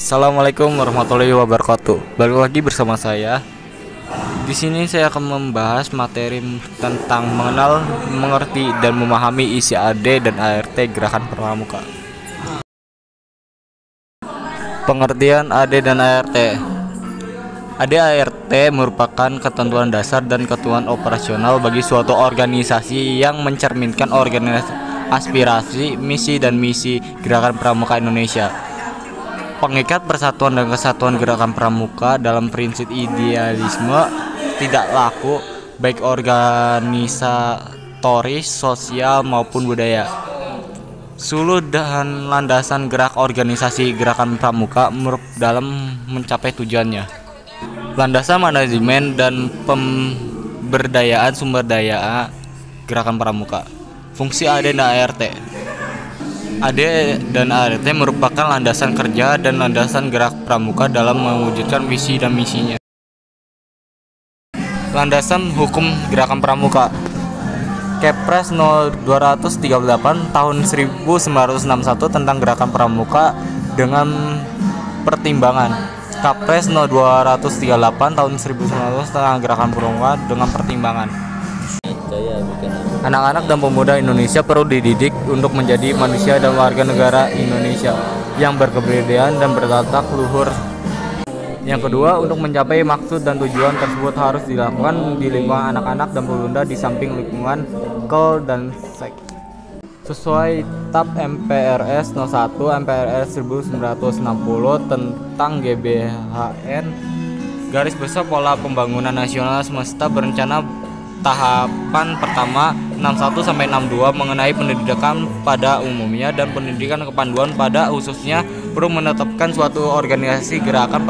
Assalamualaikum warahmatullahi wabarakatuh. Balik lagi bersama saya. Di sini saya akan membahas materi tentang mengenal, mengerti, dan memahami isi AD dan ART Gerakan Pramuka. Pengertian AD dan ART. AD ART merupakan ketentuan dasar dan ketentuan operasional bagi suatu organisasi yang mencerminkan aspirasi, misi, dan misi Gerakan Pramuka Indonesia. Pengikat persatuan dan kesatuan Gerakan Pramuka dalam prinsip idealisme tidak laku, baik organisatoris, sosial maupun budaya. Suluh dan landasan gerak organisasi Gerakan Pramuka dalam mencapai tujuannya. Landasan manajemen dan pemberdayaan sumber daya Gerakan Pramuka. Fungsi AD dan ART. AD dan ART merupakan landasan kerja dan landasan gerak pramuka dalam mewujudkan visi dan misinya. Landasan hukum Gerakan Pramuka. Kepres No. 238 tahun 1961 tentang Gerakan Pramuka dengan pertimbangan. Kepres No. 238 tahun 1961 tentang Gerakan Pramuka dengan pertimbangan. Anak-anak dan pemuda Indonesia perlu dididik untuk menjadi manusia dan warga negara Indonesia yang berkebudayaan dan bertatak luhur. Yang kedua, untuk mencapai maksud dan tujuan tersebut harus dilakukan di lingkungan anak-anak dan pemuda di samping lingkungan KOL dan SEK. Sesuai TAP MPRS 01 MPRS 1960 tentang GBHN, garis besar pola pembangunan nasional semesta berencana tahapan pertama 61 sampai 62 mengenai pendidikan pada umumnya dan pendidikan kepanduan pada khususnya perlu menetapkan suatu organisasi gerakan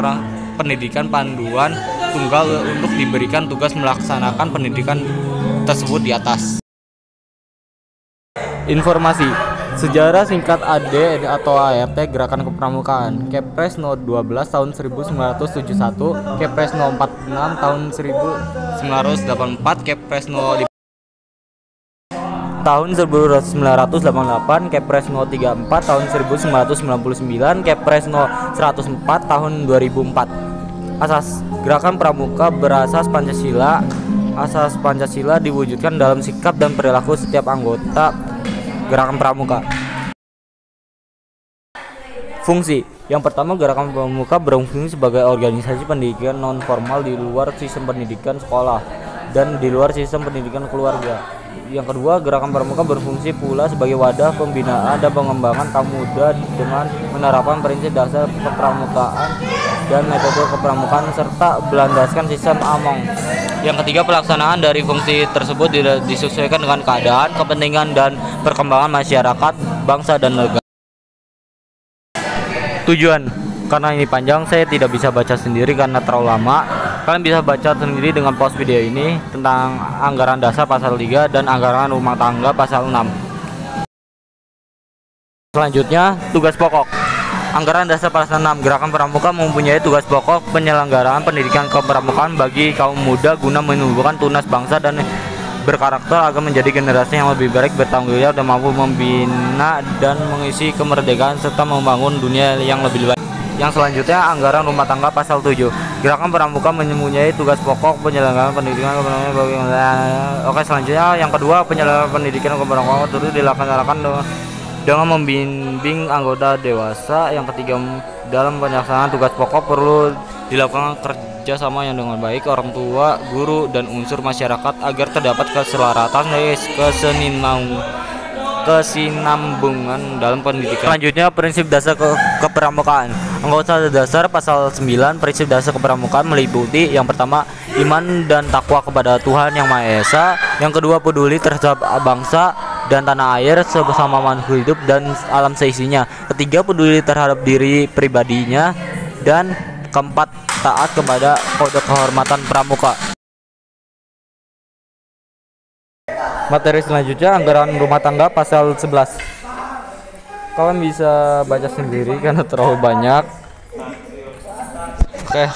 pendidikan panduan tunggal untuk diberikan tugas melaksanakan pendidikan tersebut di atas. Informasi sejarah singkat AD atau ART Gerakan Kepramukaan. Kepres No. 12 tahun 1971, Kepres No. 46 tahun 1984, Kepres No. tahun 1988, Kepres No. 34 tahun 1999, Kepres No. 104 tahun 2004. Asas Gerakan Pramuka berasas Pancasila. Asas Pancasila diwujudkan dalam sikap dan perilaku setiap anggota Gerakan Pramuka. Fungsi. Yang pertama, Gerakan Pramuka berfungsi sebagai organisasi pendidikan non formal di luar sistem pendidikan sekolah dan di luar sistem pendidikan keluarga. Yang kedua, Gerakan Pramuka berfungsi pula sebagai wadah pembinaan dan pengembangan kaum muda dengan menerapkan prinsip dasar kepramukaan dan metode kepramukaan serta berlandaskan sistem AMONG. Yang ketiga, pelaksanaan dari fungsi tersebut disesuaikan dengan keadaan, kepentingan, dan perkembangan masyarakat, bangsa, dan negara. Tujuan. Karena ini panjang, saya tidak bisa baca sendiri karena terlalu lama. Kalian bisa baca sendiri dengan pause video ini tentang anggaran dasar pasal 3 dan anggaran rumah tangga pasal 6. Selanjutnya, tugas pokok. Anggaran dasar pasal 6. Gerakan Pramuka mempunyai tugas pokok penyelenggaraan pendidikan kepramukaan bagi kaum muda guna menumbuhkan tunas bangsa dan berkarakter agar menjadi generasi yang lebih baik, bertanggung jawab, dan mampu membina dan mengisi kemerdekaan serta membangun dunia yang lebih baik. Yang selanjutnya, anggaran rumah tangga pasal 7. Gerakan Pramuka mempunyai tugas pokok penyelenggaraan pendidikan kepramukaan bagi Oke, selanjutnya yang kedua, penyelenggaraan pendidikan kepramukaan terus dilaksanakan dengan membimbing anggota dewasa. Yang ketiga, dalam pelaksanaan tugas pokok perlu dilakukan kerjasama yang dengan baik orang tua, guru, dan unsur masyarakat agar terdapat keselaratan dan kesinambungan dalam pendidikan. Selanjutnya, prinsip dasar kepramukaan. Anggota dasar pasal 9. Prinsip dasar kepramukaan meliputi yang pertama, iman dan takwa kepada Tuhan Yang Maha Esa. Yang kedua, peduli terhadap bangsa dan tanah air bersama makhluk hidup dan alam seisinya. Ketiga, peduli terhadap diri pribadinya. Dan keempat, taat kepada kode kehormatan pramuka. Materi selanjutnya, anggaran rumah tangga pasal 11. Kalian bisa baca sendiri karena terlalu banyak. Oke.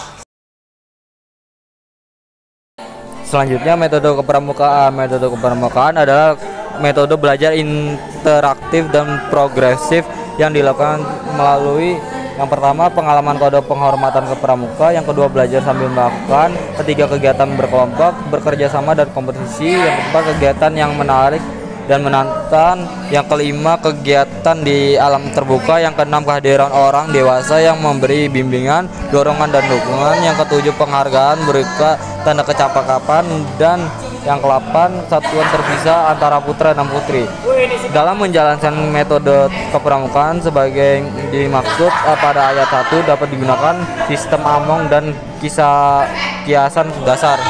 Selanjutnya, metode kepramukaan. Metode kepramukaan adalah metode belajar interaktif dan progresif yang dilakukan melalui Yang pertama, pengalaman kode penghormatan ke pramuka. Yang kedua, belajar sambil melakukan. Ketiga, kegiatan berkelompok, bekerja sama dan kompetisi. Yang keempat, kegiatan yang menarik dan menantang. Yang kelima, kegiatan di alam terbuka. Yang keenam, kehadiran orang dewasa yang memberi bimbingan, dorongan dan dukungan. Yang ketujuh, penghargaan berupa tanda kecakapan. Dan yang ke-8, satuan terpisah antara putra dan putri. Dalam menjalankan metode kepramukaan sebagai dimaksud pada ayat 1 dapat digunakan sistem among dan kiasan dasar.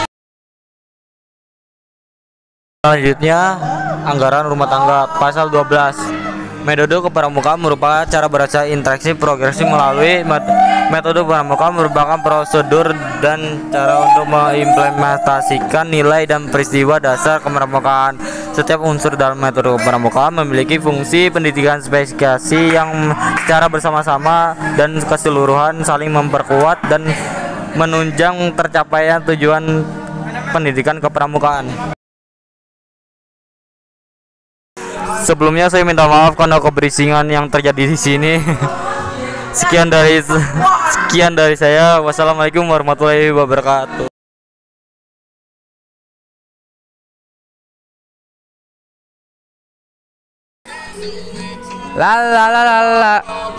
Selanjutnya, anggaran rumah tangga. Pasal 12. Metode kepramukaan merupakan cara belajar interaksi progresif melalui metode kepramukaan merupakan prosedur dan cara untuk mengimplementasikan nilai dan peristiwa dasar kepramukaan. Setiap unsur dalam metode kepramukaan memiliki fungsi pendidikan spesifikasi yang secara bersama-sama dan keseluruhan saling memperkuat dan menunjang tercapainya tujuan pendidikan kepramukaan. Sebelumnya saya minta maaf karena keberisian yang terjadi di sini. Sekian dari saya. Wassalamualaikum warahmatullahi wabarakatuh. La la la la la.